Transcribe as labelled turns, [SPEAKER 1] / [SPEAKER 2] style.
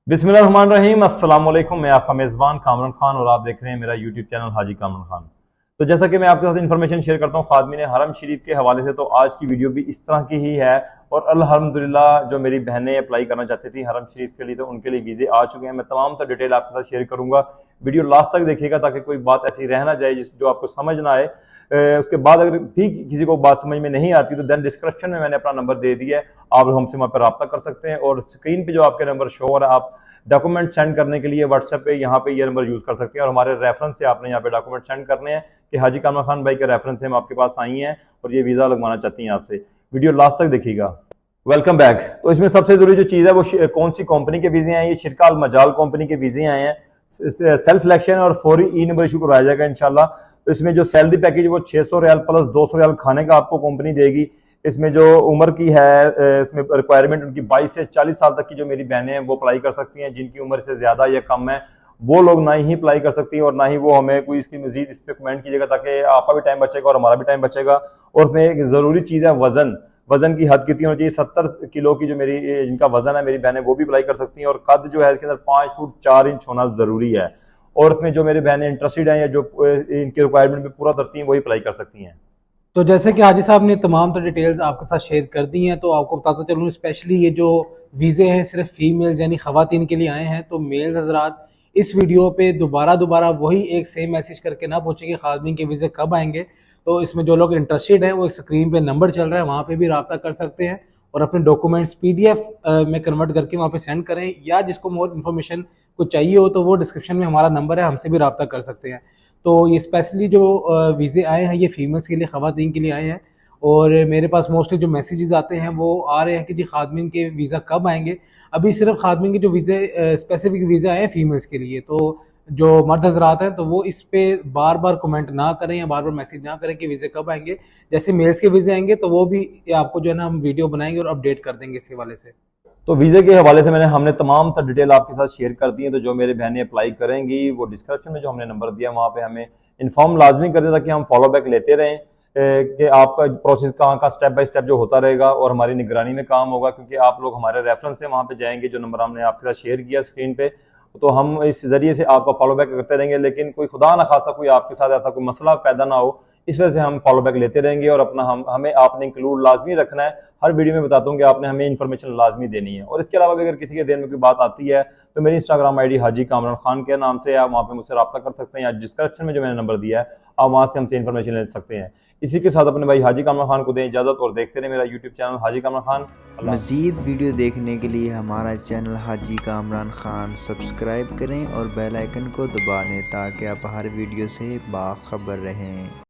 [SPEAKER 1] बिस्मिल्लाहिर्रहमानिर्रहीम। अस्सलाम वालेकुम। मैं आपका मेज़बान कामरान खान और आप देख रहे हैं मेरा यूट्यूब चैनल हाजी कामरान खान। तो जैसा कि मैं आपके साथ इन्फॉर्मेशन शेयर करता हूँ खादमीन हरम शरीफ के हवाले से, तो आज की वीडियो भी इस तरह की ही है। और अल्हम्दुलिल्लाह जो मेरी बहनें अप्लाई करना चाहती थी हरम शरीफ के लिए, तो उनके लिए वीज़े आ चुके हैं। मैं तमाम तर डिटेल आपके साथ शेयर करूँगा। वीडियो लास्ट तक देखिएगा ताकि कोई बात ऐसी रह ना जाए जो आपको समझ ना आए। उसके बाद अगर भी किसी को बात समझ में नहीं आती तो देन डिस्क्रिप्शन में मैंने अपना नंबर दे दिया है, आप हमसे वहाँ पर रब्ता कर सकते हैं। और स्क्रीन पे जो आपके नंबर शो हो रहा है, आप डॉक्यूमेंट सेंड करने के लिए व्हाट्सएप पे यहाँ पे ये नंबर यूज़ कर सकते हैं। और हमारे रेफरेंस से आपने यहाँ पे डॉक्यूमेंट सेंड करने हैं कि हाजी कामरान खान भाई के रेफरेंस से हम आपके पास आई हैं और ये वीज़ा लगवाना चाहती हैं आपसे। वीडियो लास्ट तक देखिएगा। Welcome back. तो इसमें सबसे जरूरी जो चीज़ है वो कौन सी कंपनी के वीज़े आए, ये शिरका अल मजाल कंपनी के वीज़े आए हैं। सेल्फ सिलेक्शन और फौरी ई नंबर इशू करवाया जाएगा इंशाल्लाह। तो इसमें जो सैलरी पैकेज वो 600 रियाल प्लस 200 रियाल खाने का आपको कंपनी देगी। इसमें जो उम्र की है, इसमें रिक्वायरमेंट उनकी 22 से 40 साल तक की जो मेरी बहनें हैं वो अप्लाई कर सकती हैं। जिनकी उम्र से ज़्यादा या कम है वो लोग ना ही अप्लाई कर सकती हैं और ना ही वो हमें कोई इसकी मजीद इस पर कमेंट कीजिएगा, ताकि आपका भी टाइम बचेगा और हमारा भी टाइम बचेगा। और उसमें एक ज़रूरी चीज़ है वजन। वजन की हद कितनी होनी चाहिए? 70 किलो की जो मेरी जिनका वजन है मेरी बहनें वो भी अप्लाई कर सकती हैं। और कद जो है इसके अंदर 5 फुट 4 इंच होना ज़रूरी है। और उसमें जो मेरी बहनें इंटरेस्टेड हैं या जो इनके रिक्वायरमेंट पे पूरा करती हैं वही अप्लाई कर सकती हैं।
[SPEAKER 2] तो जैसे कि हाजी साहब ने तमाम तो डिटेल्स आपके साथ शेयर कर दी हैं, तो आपको बताता चलूँ स्पेशली ये जो वीज़े हैं सिर्फ फीमेल्स यानी ख़वातीन के लिए आए हैं। तो मेल्स हजरात इस वीडियो पे दोबारा वही एक सेम मैसेज करके ना पूछे कि खादमीन के वीज़े कब आएंगे। तो इसमें जो लोग इंटरेस्टेड हैं वो एक स्क्रीन पे नंबर चल रहा है, वहाँ पे भी रब्ता कर सकते हैं और अपने डॉक्यूमेंट्स PDF में कन्वर्ट करके वहाँ पे सेंड करें। या जिसको मोर इन्फॉर्मेशन कुछ चाहिए हो तो वो डिस्क्रिप्शन में हमारा नंबर है, हमसे भी रब्ता कर सकते हैं। तो ये स्पेशली जो वीज़े आए हैं ये फीमेल्स के लिए, ख़वातीन के लिए आए हैं। और मेरे पास मोस्टली जो मैसेजेस आते हैं वो आ रहे हैं कि जी खादमीन के वीज़ा कब आएंगे। अभी सिर्फ खादमीन के जो वीज़े स्पेसिफिक वीज़े आए हैं फीमेल्स के लिए। तो जो मर्द हजरात हैं तो वो इस पे बार बार कमेंट ना करें या बार बार मैसेज ना करें कि वीज़े कब आएंगे। जैसे मेल्स के वीज़े आएंगे तो वो भी आपको जो है ना हम वीडियो बनाएंगे और अपडेट कर देंगे इसके हवाले से।
[SPEAKER 1] तो वीज़े के हवाले से हमने तमाम तर डिटेल आपके साथ शेयर कर दी है। तो जो मेरे बहनें अप्लाई करेंगी वो डिस्क्रिप्शन में जो हमने नंबर दिया वहाँ पे हमें इन्फॉर्म लाजमी कर देता कि हम फॉलो बैक लेते रहें, कि आपका प्रोसेस कहाँ का स्टेप बाय स्टेप जो होता रहेगा और हमारी निगरानी में काम होगा। क्योंकि आप लोग हमारे रेफरेंस से वहाँ पे जाएंगे, जो नंबर हमने आपके साथ शेयर किया स्क्रीन पे, तो हम इस जरिए से आपका फॉलो बैक करते रहेंगे। लेकिन कोई खुदा ना खासा कोई आपके साथ ऐसा कोई मसला पैदा ना हो, इस वजह से हम फॉलो बैक लेते रहेंगे। और अपना हमें आपने इंक्लूड लाजमी रखना है। हर वीडियो में बताता हूँ कि आपने हमें इन्फॉर्मेशन लाजमी देनी है। और इसके अलावा भी अगर किसी के दिन में कोई बात आती है तो मेरी इंस्टाग्राम आईडी हाजी कामरान खान के नाम से आप वहाँ पे मुझसे रब्ता कर सकते हैं, या डिस्क्रिप्शन में जो मैंने नंबर दिया है आप वहाँ से हमसे इन्फॉर्मेशन ले सकते हैं। इसी के साथ अपने भाई हाजी कामरान खान को दें इजाज़त और देखते रहे मेरा यूट्यूब चैनल हाजी कामरान खान।
[SPEAKER 3] मज़ीद वीडियो देखने के लिए हमारा चैनल हाजी कामरान खान सब्सक्राइब करें और बेल आइकन को दबा दें ताकि आप हर वीडियो से बाखबर रहें।